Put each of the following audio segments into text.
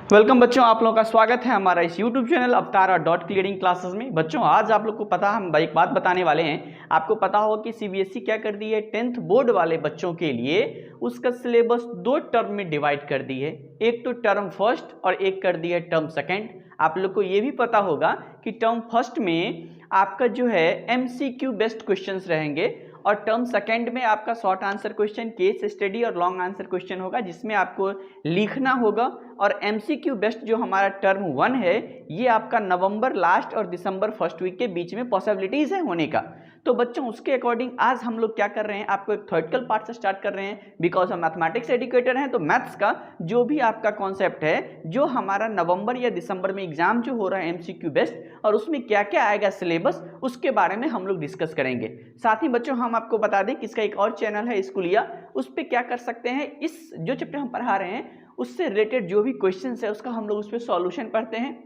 Welcome बच्चों, आप लोगों का स्वागत है हमारा इस YouTube channel Avatara dot clearing classes में। बच्चों आज आप लोग को पता, हम एक बात बताने वाले हैं। आपको पता होगा कि CBSE क्या कर दी है, 10th बोर्ड वाले बच्चों के लिए उसका सिलेबस दो टर्म में डिवाइड कर दी है। एक तो टर्म फर्स्ट और एक कर दी है टर्म सेकेंड। आप लोग को ये भी पता होगा कि टर्म फर्स्ट में आपका जो है MCQ बेस्ड क्वेश्चंस रहेंगे और टर्म सेकेंड में आपका short answer question, case study और लॉन्ग आंसर क्वेश्चन होगा, जिसमें आपको लिखना होगा। और MCQ बेस्ड जो हमारा टर्म 1 है, ये आपका नवंबर लास्ट और दिसंबर फर्स्ट वीक के बीच में पॉसिबिलिटीज है होने का। तो बच्चों उसके अकॉर्डिंग आज हम लोग क्या कर रहे हैं, आपको एक थ्योरेटिकल पार्ट से स्टार्ट कर रहे हैं। बिकॉज हम मैथमेटिक्स एजुकेटर हैं तो मैथ्स का जो भी आपका कॉन्सेप्ट है, जो हमारा नवंबर या दिसंबर में एग्जाम जो हो रहा है MCQ बेस्ड, और उसमें क्या क्या आएगा सिलेबस, उसके बारे में हम लोग डिस्कस करेंगे। साथ ही बच्चों हम आपको बता दें कि इसका एक और चैनल है स्कूलिया, उस पर क्या कर सकते हैं, इस जो चैप्टर हम पढ़ा रहे हैं उससे रिलेटेड जो भी क्वेश्चंस है उसका हम लोग उस पर सॉल्यूशन पढ़ते हैं।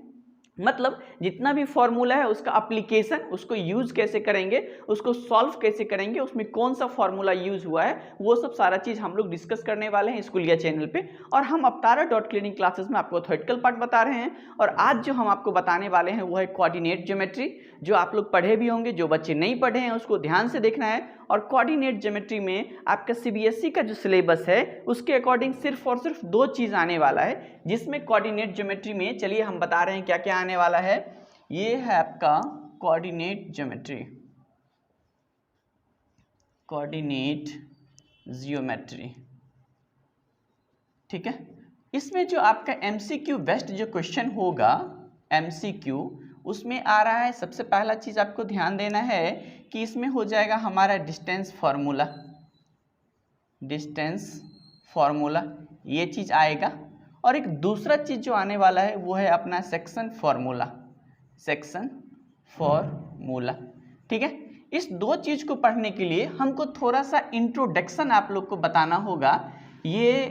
मतलब जितना भी फॉर्मूला है उसका एप्लीकेशन, उसको यूज कैसे करेंगे, उसको सॉल्व कैसे करेंगे, उसमें कौन सा फॉर्मूला यूज हुआ है, वो सब सारा चीज हम लोग डिस्कस करने वाले हैं स्कूलिया चैनल पे। और हम अवतारा डॉट क्लियरिंग क्लासेस में आपको थ्योरेटिकल पार्ट बता रहे हैं। और आज जो हम आपको बताने वाले हैं वो है कोऑर्डिनेट ज्योमेट्री, जो आप लोग पढ़े भी होंगे, जो बच्चे नहीं पढ़े हैं उसको ध्यान से देखना है। और कोऑर्डिनेट ज्योमेट्री में आपका CBSE का जो सिलेबस है उसके अकॉर्डिंग सिर्फ और सिर्फ दो चीज आने वाला है, जिसमें कोऑर्डिनेट ज्योमेट्री में चलिए हम बता रहे हैं क्या क्या आने वाला है। ये है आपका कोऑर्डिनेट ज्योमेट्री, कोऑर्डिनेट जियोमेट्री, ठीक है। इसमें जो आपका MCQ बेस्ड जो क्वेश्चन होगा, MCQ उसमें आ रहा है, सबसे पहला चीज आपको ध्यान देना है कि इसमें हो जाएगा हमारा डिस्टेंस फार्मूला, डिस्टेंस फार्मूला ये चीज आएगा। और एक दूसरा चीज जो आने वाला है वो है अपना सेक्शन फार्मूला, सेक्शन फार्मूला, ठीक है। इस दो चीज को पढ़ने के लिए हमको थोड़ा सा इंट्रोडक्शन आप लोग को बताना होगा ये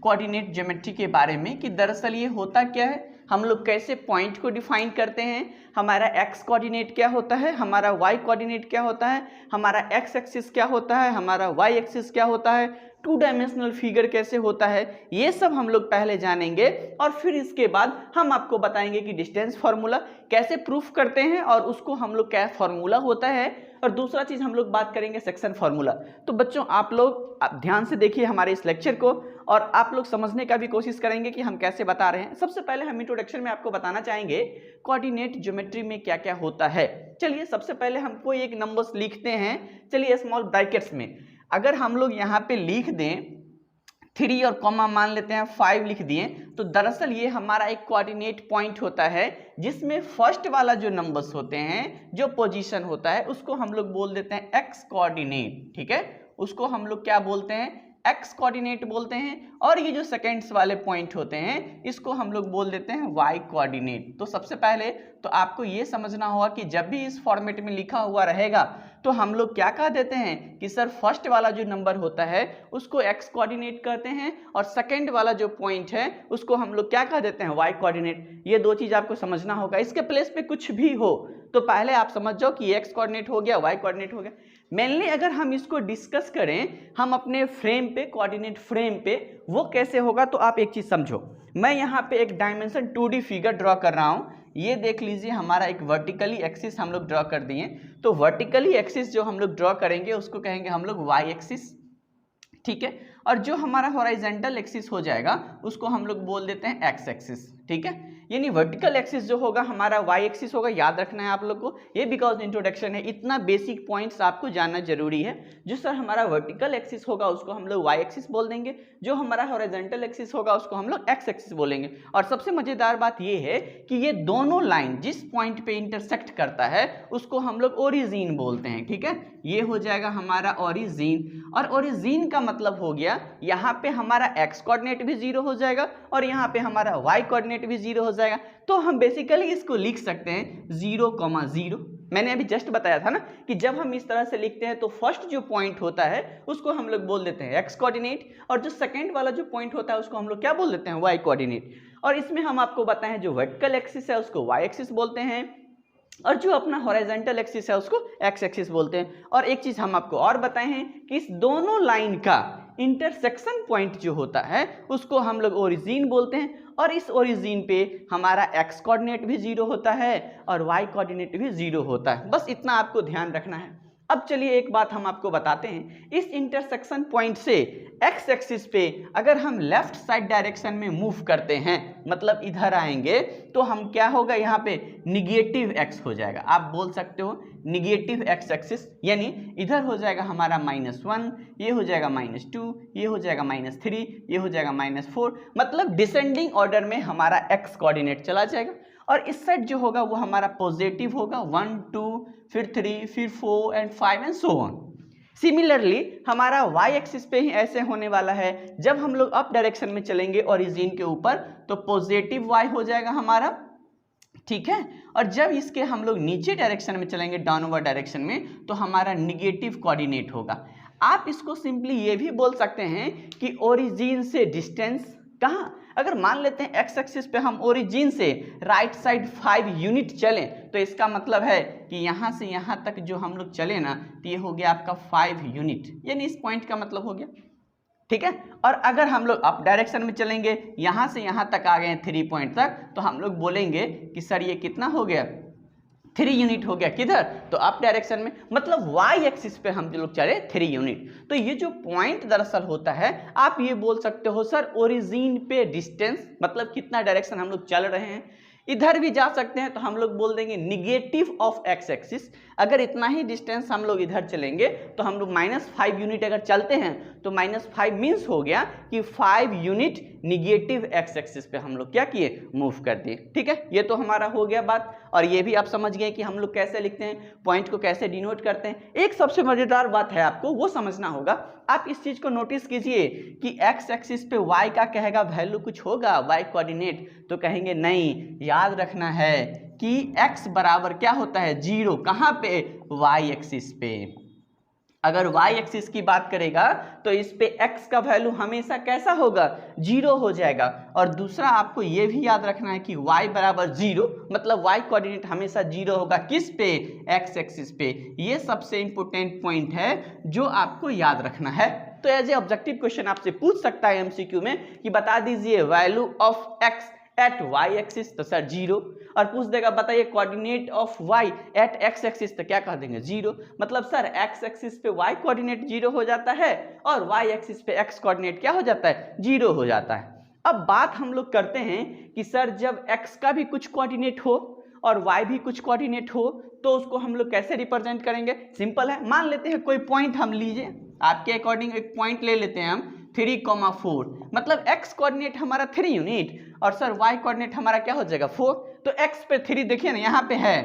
कोऑर्डिनेट ज्योमेट्री के बारे में, कि दरअसल ये होता क्या है, हम लोग कैसे पॉइंट को डिफाइन करते हैं, हमारा x कोऑर्डिनेट क्या होता है, हमारा y कोऑर्डिनेट क्या होता है, हमारा x एक्सिस क्या होता है, हमारा y एक्सिस क्या होता है, टू डायमेंशनल फिगर कैसे होता है, ये सब हम लोग पहले जानेंगे। और फिर इसके बाद हम आपको बताएंगे कि डिस्टेंस फार्मूला कैसे प्रूफ करते हैं और उसको हम लोग क्या फार्मूला होता है। और दूसरा चीज हम लोग बात करेंगे सेक्शन फार्मूला। तो बच्चों आप लोग ध्यान से देखिए हमारे इस लेक्चर को और आप लोग समझने का भी कोशिश करेंगे कि हम कैसे बता रहे हैं। सबसे पहले हम इंट्रोडक्शन में आपको बताना चाहेंगे कोऑर्डिनेट ज्योमेट्री में क्या क्या होता है। चलिए सबसे पहले हमको एक नंबर्स लिखते हैं, चलिए स्मॉल ब्रैकेट्स में अगर हम लोग यहाँ पे लिख दें 3 और कॉमा मान लेते हैं 5 लिख दिए, तो दरअसल ये हमारा एक कोऑर्डिनेट पॉइंट होता है, जिसमें फर्स्ट वाला जो नंबर्स होते हैं, जो पोजीशन होता है, उसको हम लोग बोल देते हैं एक्स कोऑर्डिनेट, ठीक है। उसको हम लोग क्या बोलते हैं, एक्स कोऑर्डिनेट बोलते हैं। और ये जो सेकेंड्स वाले पॉइंट होते हैं इसको हम लोग बोल देते हैं वाई कोऑर्डिनेट। तो सबसे पहले तो आपको ये समझना होगा कि जब भी इस फॉर्मेट में लिखा हुआ रहेगा तो हम लोग क्या कह देते हैं कि सर फर्स्ट वाला जो नंबर होता है उसको एक्स कोऑर्डिनेट कहते हैं और सेकेंड वाला जो पॉइंट है उसको हम लोग क्या कह देते हैं, वाई कोऑर्डिनेट। ये दो चीज आपको समझना होगा। इसके प्लेस पे कुछ भी हो तो पहले आप समझ जाओ कि एक्स कोऑर्डिनेट हो गया, वाई कोऑर्डिनेट हो गया। मेनली अगर हम इसको डिस्कस करें हम अपने फ्रेम पे, कोऑर्डिनेट फ्रेम पे, वो कैसे होगा, तो आप एक चीज समझो। मैं यहाँ पे एक डायमेंशन 2D फिगर ड्रॉ कर रहा हूँ। ये देख लीजिए हमारा एक वर्टिकली एक्सिस हम लोग ड्रॉ कर दिए। तो वर्टिकली एक्सिस जो हम लोग ड्रॉ करेंगे उसको कहेंगे हम लोग वाई एक्सिस, ठीक है। और जो हमारा हॉरिजॉन्टल एक्सिस हो जाएगा उसको हम लोग बोल देते हैं एक्स एक्सिस, ठीक है। यानी वर्टिकल एक्सिस जो होगा हमारा वाई एक्सिस होगा, याद रखना है आप लोग को। ये बिकॉज इंट्रोडक्शन है, इतना बेसिक पॉइंट्स आपको जानना जरूरी है। जो सर हमारा वर्टिकल एक्सिस होगा उसको हम लोग वाई एक्सिस बोल देंगे, जो हमारा हॉरिजॉन्टल एक्सिस होगा उसको हम लोग एक्स एक्सिस बोलेंगे। और सबसे मजेदार बात ये है कि ये दोनों लाइन जिस पॉइंट पे इंटरसेक्ट करता है उसको हम लोग ओरिजिन बोलते हैं, ठीक है। ये हो जाएगा हमारा ओरिजिन। और ओरिजिन का मतलब हो गया यहाँ पे हमारा एक्स कोऑर्डिनेट भी 0 हो जाएगा और यहाँ पे हमारा वाई कोऑर्डिनेट भी 0 हो जाएगा। तो हम बेसिकली इसको लिख सकते हैं 0,0। मैंने अभी जस्ट बताया था ना कि जब हम इस तरह से लिखते हैं तो फर्स्ट जो पॉइंट होता है उसको हम लोग बोल देते हैं एक्स कोऑर्डिनेट और जो सेकंड वाला जो पॉइंट होता है उसको हम लोग क्या बोल देते हैं, वाई कोऑर्डिनेट। और इसमें हम आपको बताएं जो वर्टिकल एक्सिस है उसको वाई एक्सिस बोलते हैं और जो अपना हॉरिजॉन्टल एक्सिस है उसको एक्स एक्सिस बोलते हैं। और एक चीज हम आपको और बताए हैं कि इस दोनों लाइन का इंटरसेक्शन पॉइंट जो होता है उसको हम लोग ओरिजिन बोलते हैं, और इस ओरिजिन पे हमारा x कोऑर्डिनेट भी 0 होता है और y कोऑर्डिनेट भी 0 होता है। बस इतना आपको ध्यान रखना है। अब चलिए एक बात हम आपको बताते हैं, इस इंटरसेक्शन पॉइंट से x एक्सिस पे अगर हम लेफ्ट साइड डायरेक्शन में मूव करते हैं, मतलब इधर आएंगे, तो हम क्या होगा, यहाँ पे निगेटिव x हो जाएगा। आप बोल सकते हो निगेटिव x एक्सिस, यानी इधर हो जाएगा हमारा -1, ये हो जाएगा -2, ये हो जाएगा -3, ये हो जाएगा -4, मतलब डिसेंडिंग ऑर्डर में हमारा x कोऑर्डिनेट चला जाएगा। और इस साइड जो होगा वो हमारा पॉजिटिव होगा, 1 2 फिर 3 फिर 4 and 5 and so on. Similarly हमारा y एक्सिस पे ही ऐसे होने वाला है, जब हम लोग अप डायरेक्शन में चलेंगे ओरिजिन के ऊपर तो पॉजिटिव y हो जाएगा हमारा, ठीक है। और जब इसके हम लोग नीचे डायरेक्शन में चलेंगे डाउनवर्ड डायरेक्शन में तो हमारा निगेटिव कोऑर्डिनेट होगा। आप इसको सिंपली ये भी बोल सकते हैं कि ओरिजिन से डिस्टेंस कहाँ, अगर मान लेते हैं x एक्सिस पे हम ओरिजिन से राइट साइड 5 यूनिट चलें तो इसका मतलब है कि यहाँ से यहाँ तक जो हम लोग चले ना, तो ये हो गया आपका 5 यूनिट, यानी इस पॉइंट का मतलब हो गया, ठीक है। और अगर हम लोग अप डायरेक्शन में चलेंगे, यहाँ से यहाँ तक आ गए 3 पॉइंट तक, तो हम लोग बोलेंगे कि सर ये कितना हो गया, 3 यूनिट हो गया। किधर, तो अप डायरेक्शन में, मतलब y एक्सिस पे हम लोग चले 3 यूनिट। तो ये जो पॉइंट दरअसल होता है, आप ये बोल सकते हो सर ओरिजिन पे डिस्टेंस, मतलब कितना डायरेक्शन हम लोग चल रहे हैं। इधर भी जा सकते हैं तो हम लोग बोल देंगे निगेटिव ऑफ x एक्सिस। अगर इतना ही डिस्टेंस हम लोग इधर चलेंगे तो हम लोग -5 यूनिट अगर चलते हैं तो -5 मीन्स हो गया कि 5 यूनिट निगेटिव x एक्सिस पे हम लोग क्या किए, मूव कर दिए, ठीक है। ये तो हमारा हो गया बात, और ये भी आप समझ गए कि हम लोग कैसे लिखते हैं, पॉइंट को कैसे डिनोट करते हैं। एक सबसे मजेदार बात है, आपको वो समझना होगा। आप इस चीज को नोटिस कीजिए कि x एक्सिस पे y का कहेगा वैल्यू कुछ होगा, y कोऑर्डिनेट, तो कहेंगे नहीं, याद रखना है कि x बराबर क्या होता है, 0, कहाँ पे, y एक्सिस पे। अगर y एक्सिस की बात करेगा तो इस पे x का वैल्यू हमेशा कैसा होगा, 0 हो जाएगा। और दूसरा आपको ये भी याद रखना है कि y बराबर 0, मतलब y कोऑर्डिनेट हमेशा 0 होगा, किस पे, x एक्सिस पे। ये सबसे इंपॉर्टेंट पॉइंट है जो आपको याद रखना है। तो एज ए ऑब्जेक्टिव क्वेश्चन आपसे पूछ सकता है एमसीक्यू में कि बता दीजिए value of x at y axis, तो सर 0, और पूछ देगा बताइए coordinate of y at x axis, तो क्या कह देंगे, 0। मतलब सर x एक्सिस पे y कोऑर्डिनेट 0 हो जाता है और y एक्सिस पे x कोऑर्डिनेट क्या हो जाता है, 0 हो जाता है। अब बात हम लोग करते हैं कि सर जब x का भी कुछ कोऑर्डिनेट हो और y भी कुछ कोऑर्डिनेट हो तो उसको हम लोग कैसे रिप्रेजेंट करेंगे। सिंपल है, मान लेते हैं कोई पॉइंट हम लीजिए, आपके अकॉर्डिंग एक पॉइंट ले लेते हैं हम 3,4, मतलब x कोऑर्डिनेट हमारा 3 यूनिट और सर y कोऑर्डिनेट हमारा क्या हो जाएगा 4। तो x पे 3 देखिए ना, यहाँ पे है,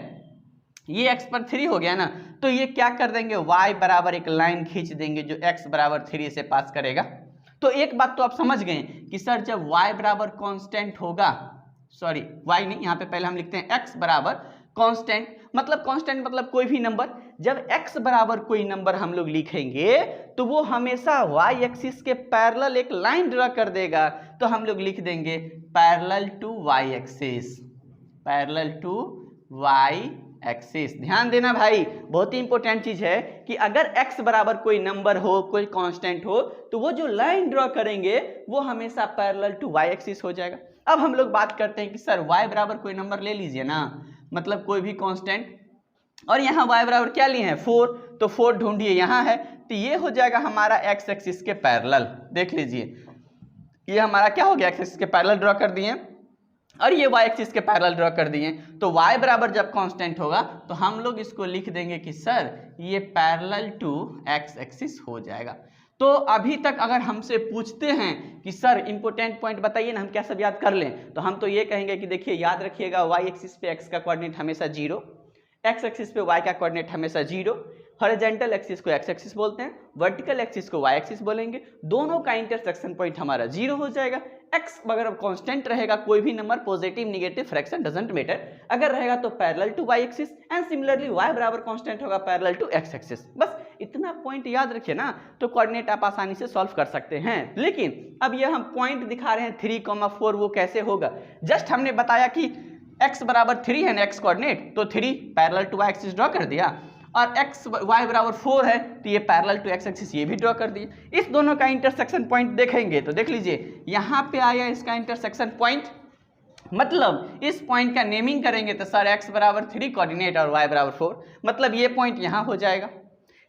ये x पर 3 हो गया ना, तो ये क्या कर देंगे, y बराबर एक लाइन खींच देंगे जो x बराबर 3 से पास करेगा। तो एक बात तो आप समझ गए कि सर जब y बराबर कांस्टेंट होगा, सॉरी y नहीं, यहाँ पे पहले हम लिखते हैं x बराबर कांस्टेंट, मतलब कांस्टेंट मतलब कोई भी नंबर। जब x बराबर कोई नंबर हम लोग लिखेंगे तो वो हमेशा y एक्सिस के पैरेलल एक लाइन ड्रा कर देगा, तो हम लोग लिख देंगे parallel to y axis, parallel to y axis. ध्यान देना भाई, बहुत ही इंपॉर्टेंट चीज है कि अगर x बराबर कोई नंबर हो, कोई कांस्टेंट हो, तो वो जो लाइन ड्रॉ करेंगे वो हमेशा पैरेलल टू y एक्सिस हो जाएगा। अब हम लोग बात करते हैं कि सर y बराबर कोई नंबर ले लीजिए ना, मतलब कोई भी कांस्टेंट, और यहाँ y बराबर क्या लिए हैं 4, तो 4 ढूंढिए, यहाँ है, तो ये हो जाएगा हमारा x एक्सिस के पैरेलल। देख लीजिए ये हमारा क्या हो गया, x एक्सिस के पैरेलल ड्रॉ कर दिए और ये y एक्सिस के पैरेलल ड्रॉ कर दिए। तो y बराबर जब कांस्टेंट होगा तो हम लोग इसको लिख देंगे कि सर ये पैरेलल टू x एक्सिस हो जाएगा। तो अभी तक अगर हमसे पूछते हैं कि सर इंपॉर्टेंट पॉइंट बताइए ना, हम क्या सब याद कर लें, तो हम तो ये कहेंगे कि देखिए याद रखिएगा y एक्सिस पे x का कोऑर्डिनेट हमेशा 0, x एक्सिस पे y का कोऑर्डिनेट हमेशा 0, हॉरिजॉन्टल एक्सिस को x एक्सिस बोलते हैं, वर्टिकल एक्सिस को y एक्सिस बोलेंगे, दोनों का इंटरसेक्शन पॉइंट हमारा 0 हो जाएगा। x अगर कांस्टेंट रहेगा, कोई भी number positive negative fraction doesn't matter, अगर रहेगा तो parallel to y axis, and similarly y बराबर कांस्टेंट होगा पैरेलल टू x एक्सिस। बस इतना पॉइंट याद रखिए ना, तो कोऑर्डिनेट आप आसानी से सॉल्व कर सकते हैं। लेकिन अब ये हम पॉइंट दिखा रहे हैं 3,4, वो कैसे होगा, जस्ट हमने बताया कि x बराबर 3 है ना x कोऑर्डिनेट, तो 3 parallel to y axis draw कर दिया, और x y बराबर 4 है, तो ये पैरेलल टू x एक्सिस ये भी ड्रॉ कर दिए। इस दोनों का इंटरसेक्शन पॉइंट देखेंगे तो देख लीजिए यहाँ पे आया इसका इंटरसेक्शन पॉइंट, मतलब इस पॉइंट का नेमिंग करेंगे तो सर x बराबर 3 कोऑर्डिनेट और y बराबर 4, मतलब ये पॉइंट यहाँ हो जाएगा।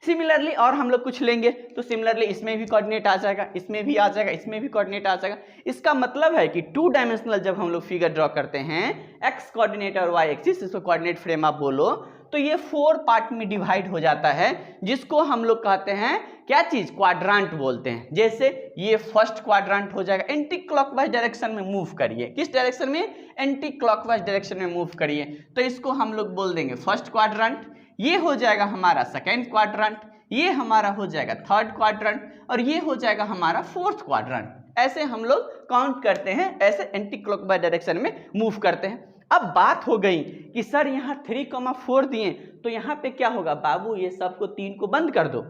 सिमिलरली और हम लोग कुछ लेंगे तो सिमिलरली इसमें भी कोऑर्डिनेट आ जाएगा, इसमें भी आ जाएगा, इसमें भी कोऑर्डिनेट आ जाएगा। इसका मतलब है कि 2 डायमेंशनल जब हम लोग फिगर ड्रॉ करते हैं x कोऑर्डिनेट और y एक्सिस, इसको कोऑर्डिनेट फ्रेम आप बोलो, तो ये 4 पार्ट में डिवाइड हो जाता है, जिसको हम लोग कहते हैं क्या चीज, क्वाड्रांट बोलते हैं। जैसे ये फर्स्ट क्वाड्रांट हो जाएगा, एंटी क्लॉकवाइज डायरेक्शन में मूव करिए, किस डायरेक्शन में, एंटी क्लॉकवाइज डायरेक्शन में मूव करिए, तो इसको हम लोग बोल देंगे फर्स्ट क्वाड्रांट। ये हो जाएगा हमारा सेकेंड क्वाड्रांट, ये हमारा हो जाएगा थर्ड क्वाड्रांट, और ये हो जाएगा हमारा फोर्थ क्वाड्रांट। ऐसे हम लोग काउंट करते हैं, ऐसे एंटी क्लॉकवाइज डायरेक्शन में मूव करते हैं। अब बात हो गई कि सर यहाँ 3,4 दिए, तो यहाँ पे क्या होगा बाबू, ये सबको 3 को बंद कर दो,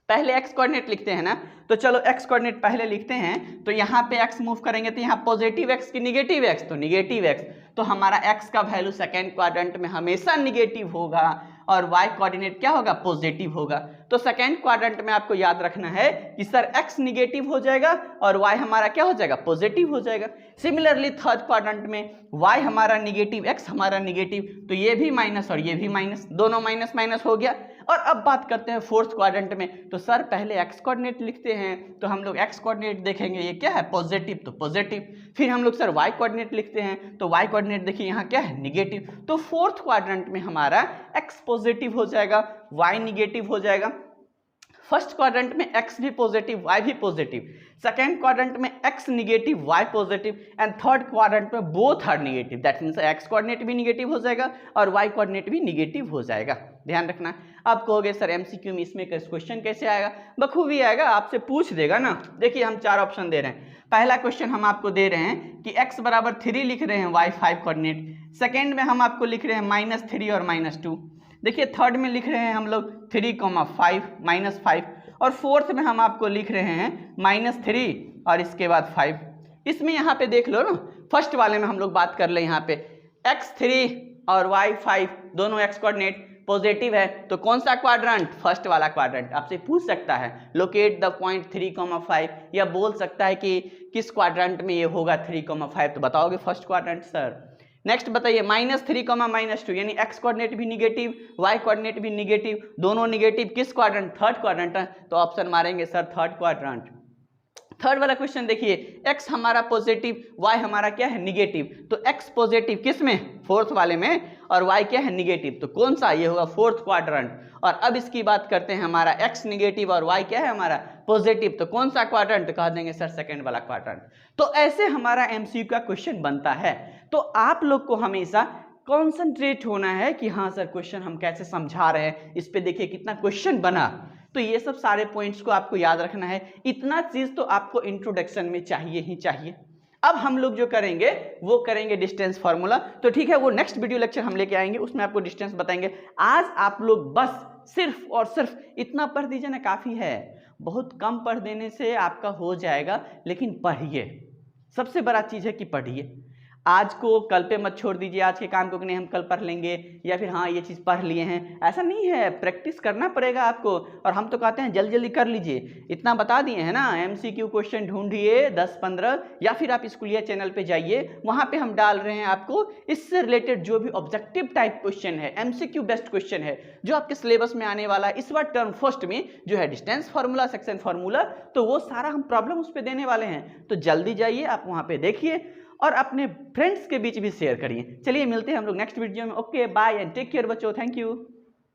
पहले x कोऑर्डिनेट लिखते हैं ना, तो चलो x कोऑर्डिनेट पहले लिखते हैं। तो यहाँ पे x मूव करेंगे तो यहाँ पॉजिटिव x की निगेटिव x, तो निगेटिव x, तो हमारा x का वैल्यू सेकेंड क्वाड्रेंट में हमेशा निगेटिव होगा और y कोऑर्डिनेट क्या होगा, पॉजिटिव होगा। तो सेकेंड क्वाड्रेंट में आपको याद रखना है कि सर x निगेटिव हो जाएगा और y हमारा क्या हो जाएगा, पॉजिटिव हो जाएगा। सिमिलरली थर्ड क्वाड्रेंट में y हमारा निगेटिव, x हमारा निगेटिव, तो ये भी माइनस और ये भी माइनस, दोनों माइनस माइनस हो गया। और अब बात करते हैं फोर्थ क्वाड्रेंट में, तो सर पहले x कोऑर्डिनेट लिखते हैं, तो हम लोग x कोऑर्डिनेट देखेंगे ये क्या है, पॉजिटिव, तो पॉजिटिव। फिर हम लोग सर y कोऑर्डिनेट लिखते हैं, तो y कोऑर्डिनेट देखिए यहाँ क्या है, निगेटिव। तो फोर्थ क्वाड्रेंट में हमारा x पॉजिटिव हो जाएगा, y निगेटिव हो जाएगा। फर्स्ट क्वाड्रेंट में x भी पॉजिटिव, y भी पॉजिटिव, सेकेंड क्वाड्रेंट में x negative, y positive, and third quadrant में both are negative, that means x coordinate भी निगेटिव हो जाएगा और y कोऑर्डिनेट भी निगेटिव हो जाएगा। ध्यान रखना। आप कहोगे सर एमसीक्यू में इसमें क्वेश्चन कैसे आएगा, बखूबी आएगा, आपसे पूछ देगा ना। देखिए हम 4 ऑप्शन दे रहे हैं। पहला क्वेश्चन हम आपको दे रहे हैं कि x बराबर 3 लिख रहे हैं, y 5 कोऑर्डिनेट। सेकेंड में हम आपको लिख रहे हैं -3 और -2। देखिए थर्ड में लिख रहे हैं हम लोग 3,5 -5, और फोर्थ में हम आपको लिख रहे हैं -3 और इसके बाद 5। इसमें यहाँ पे देख लो ना, फर्स्ट वाले में हम लोग बात कर ले, यहाँ पे x3 और y5 दोनों x कोऑर्डिनेट पॉजिटिव है, तो कौन सा क्वाड्रेंट, फर्स्ट वाला क्वाड्रेंट। आपसे पूछ सकता है लोकेट द पॉइंट 3,5, या बोल सकता है कि किस क्वाड्रेंट में ये होगा 3,5, तो बताओगे फर्स्ट क्वाड्रेंट सर। नेक्स्ट बताइए -3, -2, यानी x कोऑर्डिनेट भी निगेटिव, y कोऑर्डिनेट भी निगेटिव, दोनों निगेटिव, किस क्वाड्रेंट, थर्ड क्वाड्रेंट है, तो ऑप्शन मारेंगे सर थर्ड क्वाड्रेंट। थर्ड वाला क्वेश्चन देखिए, x हमारा पॉजिटिव, y हमारा क्या है, निगेटिव, तो x पॉजिटिव किस में, फोर्थ वाले में, और y क्या है, निगेटिव, तो कौन सा, ये होगा फोर्थ क्वाड्रेंट। और अब इसकी बात करते हैं, हमारा x निगेटिव और y क्या है हमारा, पॉजिटिव, तो कौन सा क्वाड्रेंट, कह देंगे सर सेकंड वाला क्वाड्रेंट। तो ऐसे हमारा एमसीक्यू का क्वेश्चन बनता है। तो आप लोग को हमेशा कॉन्सेंट्रेट होना है कि हाँ सर क्वेश्चन हम कैसे समझा रहे हैं, इस पे देखिए कितना क्वेश्चन बना। तो ये सब सारे पॉइंट्स को आपको याद रखना है, इतना चीज तो आपको इंट्रोडक्शन में चाहिए ही चाहिए। अब हम लोग जो करेंगे वो करेंगे डिस्टेंस फार्मूला। तो ठीक है, वो नेक्स्ट वीडियो लेक्चर हम लेके आएंगे, उसमें आपको डिस्टेंस बताएंगे। आज आप लोग बस सिर्फ और सिर्फ इतना पढ़ दीजिए ना, काफी है। बहुत कम पढ़ देने से आपका हो जाएगा, लेकिन पढ़िए, सबसे बड़ा चीज है कि पढ़िए। आज को कल पे मत छोड़ दीजिए, आज के काम को कि नहीं हम कल पढ़ लेंगे, या फिर हाँ ये चीज़ पढ़ लिए हैं, ऐसा नहीं है। प्रैक्टिस करना पड़ेगा आपको, और हम तो कहते हैं जल्दी जल्दी कर लीजिए। इतना बता दिए हैं ना, एमसीक्यू क्वेश्चन ढूंढिए 10-15, या फिर आप स्कूलिया चैनल पे जाइए, वहाँ पे हम डाल रहे हैं आपको इससे रिलेटेड जो भी ऑब्जेक्टिव टाइप क्वेश्चन है, एमसीक्यू बेस्ट क्वेश्चन है, जो आपके सिलेबस में आने वाला है इस बार टर्म फर्स्ट में, जो है डिस्टेंस फार्मूला, सेक्शन फार्मूला, तो वो सारा हम प्रॉब्लम उस पर देने वाले हैं। तो जल्दी जाइए, आप वहाँ पे देखिए और अपने फ्रेंड्स के बीच भी शेयर करिए। चलिए मिलते हैं हम लोग नेक्स्ट वीडियो में। Okay bye and take care बच्चों, थैंक यू।